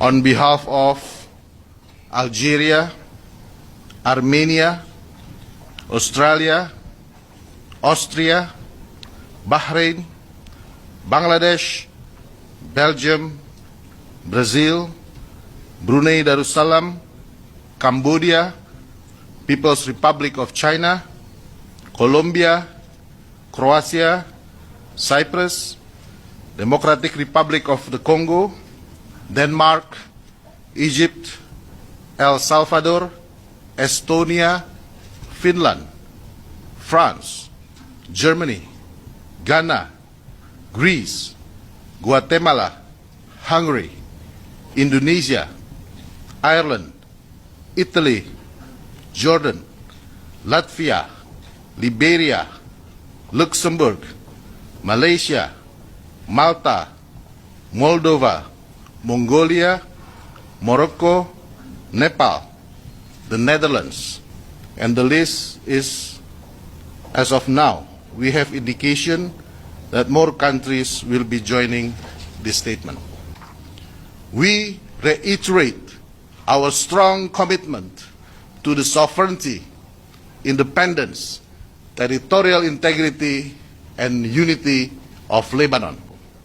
on behalf of Algeria, Armenia, Australia, Austria, Bahrain, Bangladesh, Belgium, Brazil, Brunei Darussalam, Cambodia, People's Republic of China, Colombia, Croatia, Cyprus, Democratic Republic of the Congo, Denmark, Egypt, El Salvador, Estonia, Finland, France, Germany, Ghana, Greece, Guatemala, Hungary, Indonesia, Ireland, Italy, Jordan, Latvia, Liberia, Luxembourg, Malaysia, Malta, Moldova, Mongolia, Morocco, Nepal, the Netherlands, and the list is, as of now, we have indication that more countries will be joining this statement. We reiterate our strong commitment to the sovereignty, independence, territorial integrity, and unity of Lebanon.